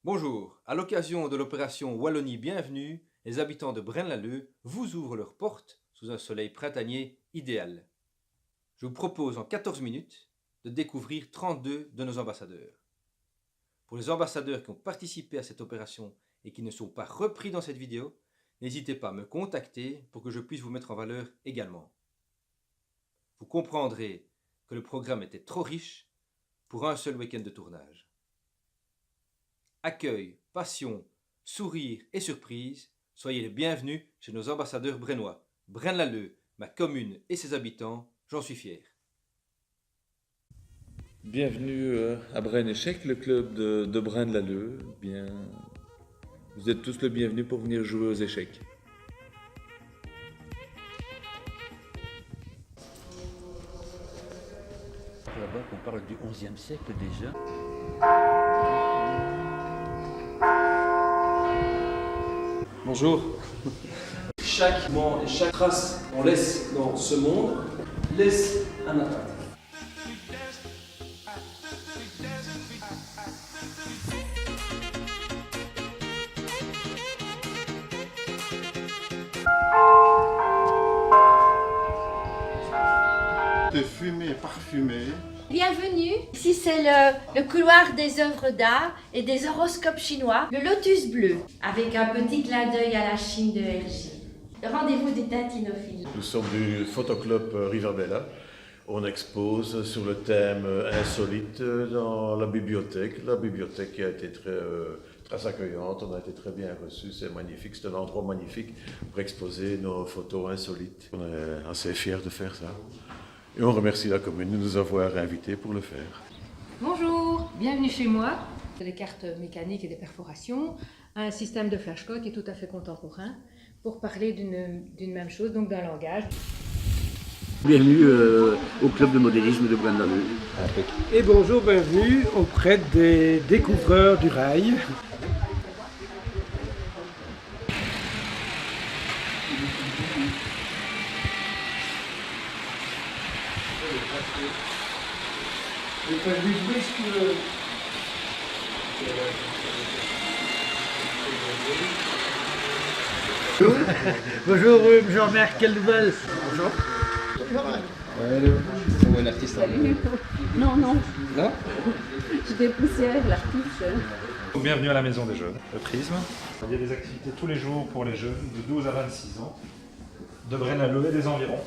Bonjour, à l'occasion de l'opération Wallonie Bienvenue, les habitants de Braine-l'Alleud vous ouvrent leurs portes sous un soleil printanier idéal. Je vous propose en 14 minutes de découvrir 32 de nos ambassadeurs. Pour les ambassadeurs qui ont participé à cette opération et qui ne sont pas repris dans cette vidéo, n'hésitez pas à me contacter pour que je puisse vous mettre en valeur également. Vous comprendrez que le programme était trop riche pour un seul week-end de tournage. Accueil, passion, sourire et surprise, soyez les bienvenus chez nos ambassadeurs brennois. Braine-l'Alleud, ma commune et ses habitants, j'en suis fier. Bienvenue à Braine-Échec, le club de Braine-l'Alleud. Vous êtes tous le bienvenu pour venir jouer aux échecs. Là-bas qu'on parle du XIe siècle déjà. Bonjour. Chaque moment et chaque trace qu'on laisse dans ce monde laisse un impact. De fumée parfumée. Bienvenue, ici c'est le couloir des œuvres d'art et des horoscopes chinois, le lotus bleu, avec un petit clin d'œil à la Chine de Hergé. Le rendez-vous des tintinophiles. Nous sommes du photoclub Rivabella. On expose sur le thème insolite dans la bibliothèque. La bibliothèque qui a été très accueillante, on a été très bien reçus, c'est magnifique, c'est un endroit magnifique pour exposer nos photos insolites. On est assez fiers de faire ça. Et on remercie la commune de nous avoir invités pour le faire. Bonjour, bienvenue chez moi. Des cartes mécaniques et des perforations, un système de flashcode qui est tout à fait contemporain pour parler d'une même chose, donc d'un langage. Bienvenue au club de modélisme de Braine-l'Alleud. Et bonjour, bienvenue auprès des découvreurs du rail. Bonjour Jean-Marc, quelle nouvelle? Bonjour. Un artiste Non, non, Non. je dépoussière l'artiste. Bienvenue à la Maison des Jeunes, le Prisme. Il y a des activités tous les jours pour les jeunes de 12 à 26 ans, de Braine-l'Alleud et des environs.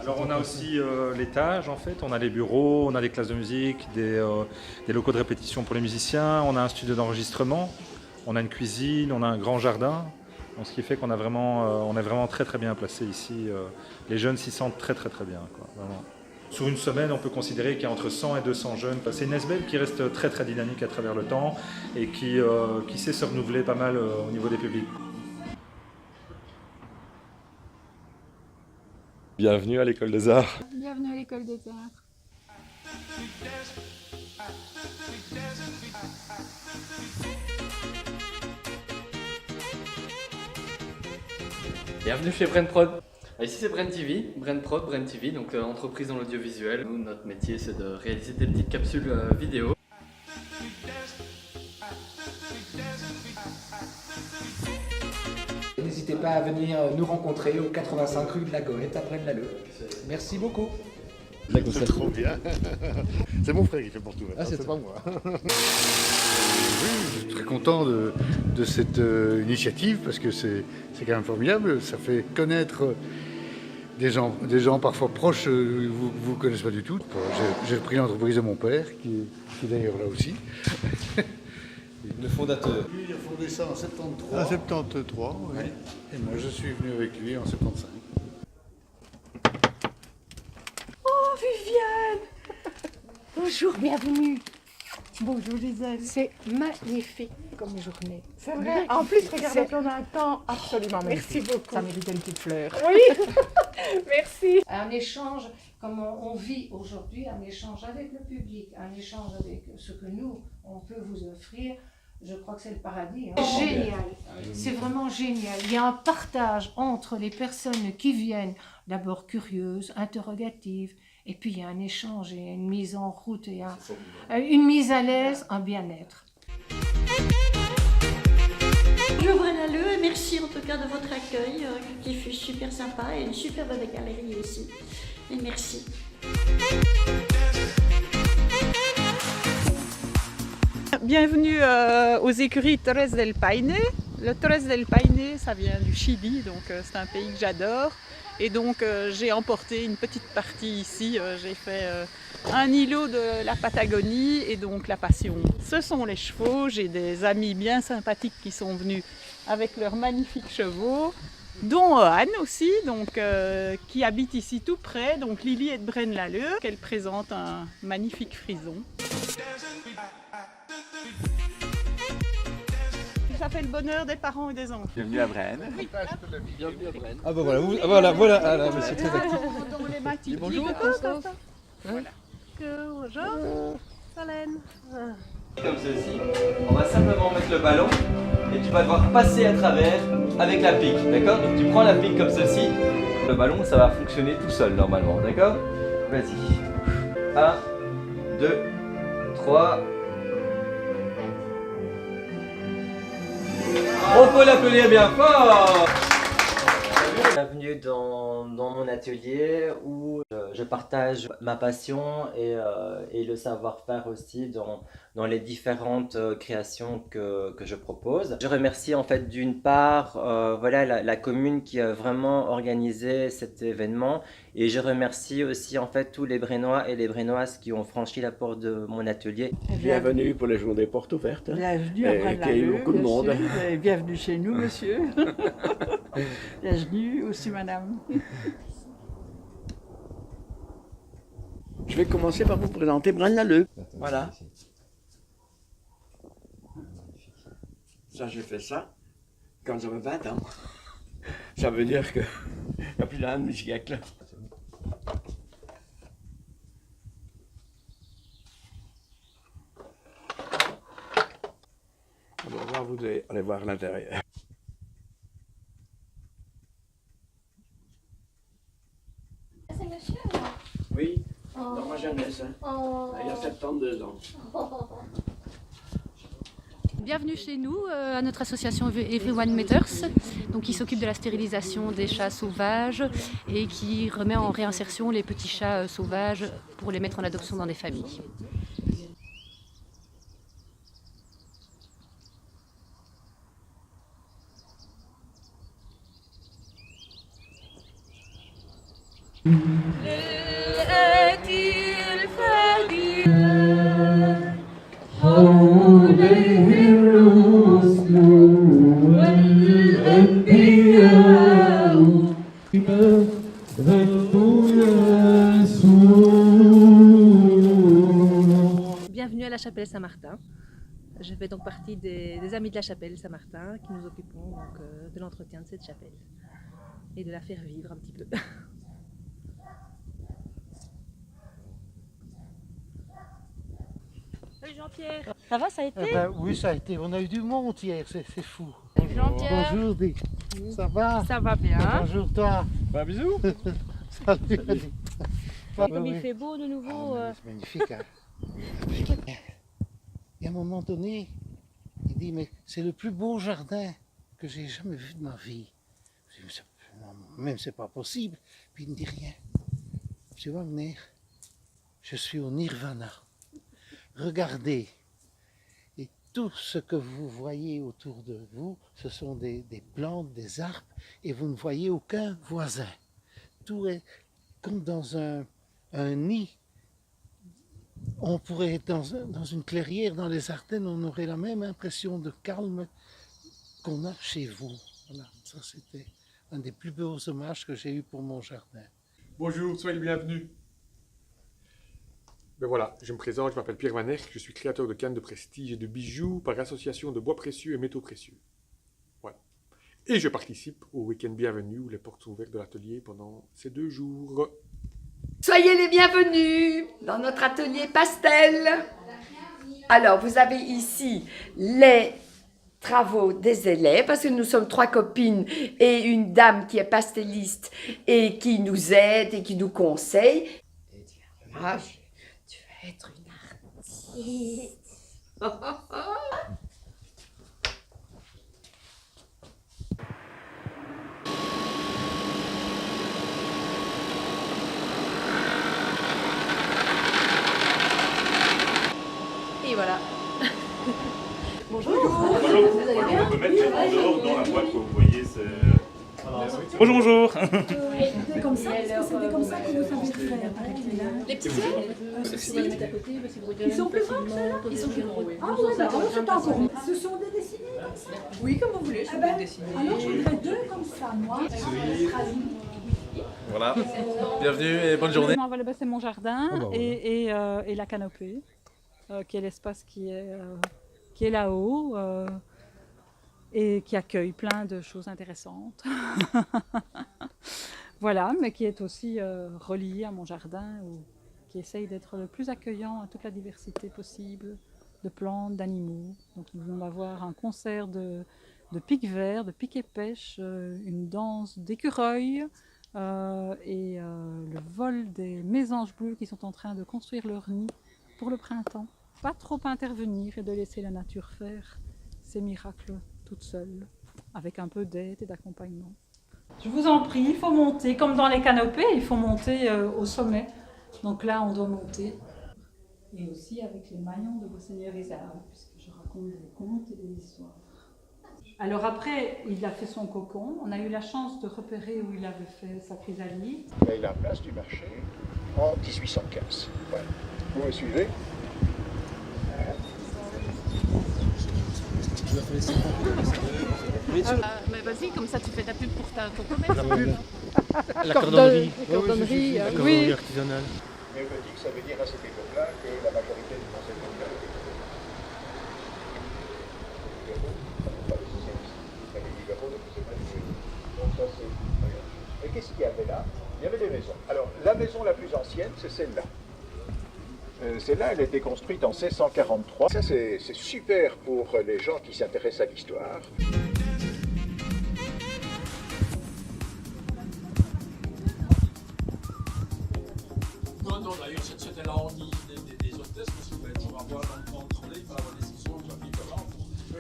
Alors on a aussi l'étage en fait, on a les bureaux, on a des classes de musique, des locaux de répétition pour les musiciens, on a un studio d'enregistrement, on a une cuisine, on a un grand jardin. Donc, ce qui fait qu'on a on est vraiment très très bien placé ici. Les jeunes s'y sentent très très très bien, quoi, vraiment. Sur une semaine, on peut considérer qu'il y a entre 100 et 200 jeunes. C'est une SBL qui reste très très dynamique à travers le temps et qui sait se renouveler pas mal au niveau des publics. Bienvenue à l'école des arts. Bienvenue à l'école des arts. Bienvenue chez BrainProd. Ici c'est Brain TV, BrainProd, Brain TV, donc entreprise dans l'audiovisuel. Nous, notre métier c'est de réaliser des petites capsules vidéo. N'hésitez pas à venir nous rencontrer au 85 rue de la Goëtte à Braine-l'Alleud. Merci beaucoup. C'est trop bien. C'est mon frère qui fait pour tout. Ah, c'est pas moi. Oui, je suis très content de cette initiative parce que c'est quand même formidable. Ça fait connaître des gens parfois proches, vous ne connaissez pas du tout. J'ai repris l'entreprise de mon père, qui est d'ailleurs là aussi. Le fondateur. Lui, il a fondé ça en 73. En 73, oui. Et moi, je suis venu avec lui en 75. Oh, Viviane! Bonjour, bienvenue. Bonjour Gisèle. C'est magnifique comme journée. C'est vrai. En plus, regardez qu'on a un temps absolument magnifique. Merci beaucoup. Ça méritait une petite fleur. Oui, merci. Un échange, comme on vit aujourd'hui, un échange avec le public, un échange avec ce que nous, on peut vous offrir. Je crois que c'est le paradis. Hein. Génial, c'est vraiment génial. Il y a un partage entre les personnes qui viennent, d'abord curieuses, interrogatives, Et puis il y a un échange et une mise en route et une mise à l'aise, un bien-être. Bonjour Braine-l'Alleud et merci en tout cas de votre accueil qui fut super sympa et une super bonne galerie aussi. Et merci. Bienvenue aux écuries Torres del Paine. Le Torres del Paine, ça vient du Chili, donc c'est un pays que j'adore. Et donc j'ai emporté une petite partie ici, j'ai fait un îlot de la Patagonie et donc la passion. Ce sont les chevaux, j'ai des amis bien sympathiques qui sont venus avec leurs magnifiques chevaux, dont Anne aussi, donc, qui habite ici tout près, donc Lily est de Braine-l'Alleud, qu'elle présente un magnifique frison. Ça fait le bonheur des parents et des enfants. Bienvenue à Braine. Oui. Bienvenue à Braine. Ah bah voilà, voilà, monsieur très actif. Dans les matines. Bonjour. Voilà. Bonjour. Solène. Comme ceci, on va simplement mettre le ballon et tu vas devoir passer à travers avec la pique, d'accord? Donc tu prends la pique comme ceci, le ballon ça va fonctionner tout seul normalement, d'accord? Vas-y. 1, 2, 3. On peut l'appeler bien fort! Bienvenue dans mon atelier où je partage ma passion et le savoir-faire aussi dans les différentes créations que je propose. Je remercie en fait d'une part voilà, la commune qui a vraiment organisé cet événement et je remercie aussi en fait tous les Brainois et les Brainoises qui ont franchi la porte de mon atelier. Bienvenue pour les journées portes ouvertes. Bienvenue à Braine-l'Alleud, il y a eu beaucoup de monde. et bienvenue chez nous, monsieur. Bienvenue aussi, madame. Je vais commencer par vous présenter Braine-l'Alleud. Voilà. Ça, j'ai fait ça quand j'avais 20 ans. Ça veut dire qu'il y a plus d'un demi-siècle. Alors là, vous devez aller voir l'intérieur. C'est monsieur alors? Oui, dans ma jeunesse, hein. Il y a 72 ans. Bienvenue chez nous, à notre association Everyone Matters, donc qui s'occupe de la stérilisation des chats sauvages et qui remet en réinsertion les petits chats sauvages pour les mettre en adoption dans des familles. Bienvenue à la chapelle Saint-Martin. Je fais donc partie des amis de la chapelle Saint-Martin qui nous occupons donc, de l'entretien de cette chapelle et de la faire vivre un petit peu. Salut Jean-Pierre. Ça va, ça a été? Oui, ça a été. On a eu du monde hier, c'est fou. Jean-Pierre. Bonjour, Dick. Ça va? Ça va bien. Bonjour, toi. Bah, bisous. Salut. Comme il fait beau de nouveau. C'est magnifique. Hein. Et à un moment donné, il dit, mais c'est le plus beau jardin que j'ai jamais vu de ma vie. Je dis, même c'est pas possible. Puis il ne dit rien. Tu vas venir. Je suis au Nirvana. Regardez. Et tout ce que vous voyez autour de vous, ce sont des plantes, des arbres, et vous ne voyez aucun voisin. Tout est comme dans un nid. On pourrait être dans une clairière dans les Ardennes, on aurait la même impression de calme qu'on a chez vous. Voilà, ça c'était un des plus beaux hommages que j'ai eu pour mon jardin. Bonjour, soyez le bienvenu. Ben voilà, je me présente, je m'appelle Pierre Van Erck, je suis créateur de cannes de prestige et de bijoux par association de bois précieux et métaux précieux. Voilà. Et je participe au week-end bienvenue où les portes sont ouvertes de l'atelier pendant ces 2 jours. Soyez les bienvenus dans notre atelier pastel. Alors, vous avez ici les travaux des élèves, parce que nous sommes 3 copines et une dame qui est pastelliste et qui nous aide et qui nous conseille. Ah, tu vas être une artiste. Et voilà. Bonjour. Vous allez bien? On peut mettre en dehors dans la boîte, vous voyez. Bonjour, bonjour. C'était comme ça, est-ce que c'était comme ça que vous savez faire? Les petits Ils sont plus grands que ceux-là? Ils sont plus grands, oui. Ah oui, d'accord, c'est encore. Ce sont des dessinés comme ça? Oui, comme vous voulez, je peux dessiner. Alors je voudrais deux comme ça, moi. Voilà. Bienvenue et bonne journée. C'est mon jardin et la canopée, qui est l'espace qui est là-haut. Et qui accueille plein de choses intéressantes. Voilà, mais qui est aussi relié à mon jardin, qui essaye d'être le plus accueillant à toute la diversité possible de plantes, d'animaux. Donc nous venons d'avoir un concert de pics verts, de pics et pêche, une danse d'écureuils et le vol des mésanges bleus qui sont en train de construire leur nid pour le printemps. Pas trop intervenir et de laisser la nature faire ses miracles toute seule, avec un peu d'aide et d'accompagnement. Je vous en prie, il faut monter, comme dans les canopées, il faut monter au sommet. Donc là, on doit monter. Et aussi avec les maillons de vos seigneurs les arbres, puisque je raconte des contes et des histoires. Alors après, il a fait son cocon. On a eu la chance de repérer où il avait fait sa chrysalide. Il a eu la place du marché en 1815. Voilà. Vous me suivez? Mais vas-y, comme ça tu fais de la pub pour ton commerce. La cordonnerie. La cordonnerie, La oui. cordonnerie artisanale. Mais on me dit que ça veut dire à cette époque-là que la majorité des Français de l'État donc ça c'est... Et qu'est-ce qu'il y avait là? Il y avait des maisons. Alors la maison la plus ancienne, c'est celle-là. Celle-là, elle a été construite en 1643. Ça, c'est super pour les gens qui s'intéressent à l'histoire. Non, d'ailleurs, c'était la hantise des hôtesses, parce qu'il fallait toujours avoir contrôlé, il fallait avoir des décisions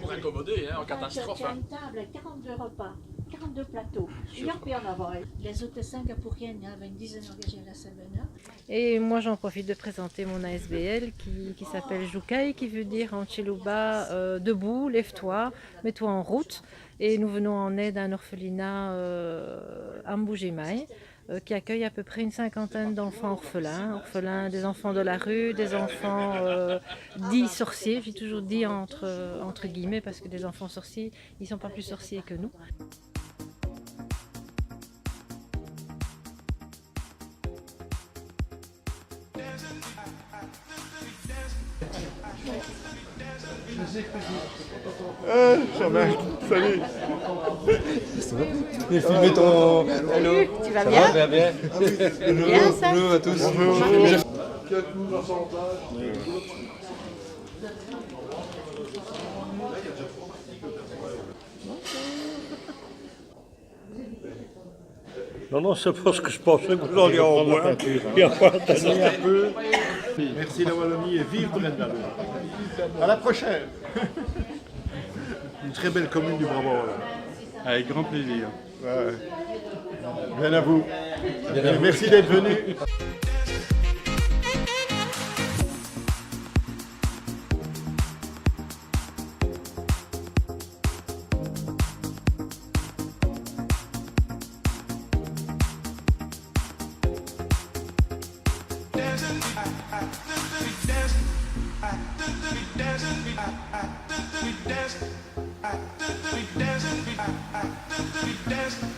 pour accommoder, en catastrophe. Il y a une table avec 42 repas, 42 plateaux. Il y en peut en avoir. Les hôtesses singapouriennes, il y en avait une dizaine engagées à la Savannah. Et moi j'en profite de présenter mon ASBL qui s'appelle Jukai, qui veut dire en Tchélouba debout, lève-toi, mets-toi en route. Et nous venons en aide à un orphelinat à Mboujémaï qui accueille à peu près une cinquantaine d'enfants orphelins, des enfants de la rue, des enfants dits sorciers. J'ai toujours dit entre guillemets parce que des enfants sorciers, ils ne sont pas plus sorciers que nous. Ça marche, salut. J'ai filmé ton... Hello. Tu vas bien? Ça va bien. Bien ça? Bonjour à tous. Bonjour. Non, c'est parce que je pensais que vous alliez en voir. Et à partager un peu. Merci la Wallonie et vive Brenda. À la prochaine. Une très belle commune du Brabant. Avec grand plaisir. Ouais. Bien à vous. Bien à vous. Merci d'être venu. Dancing.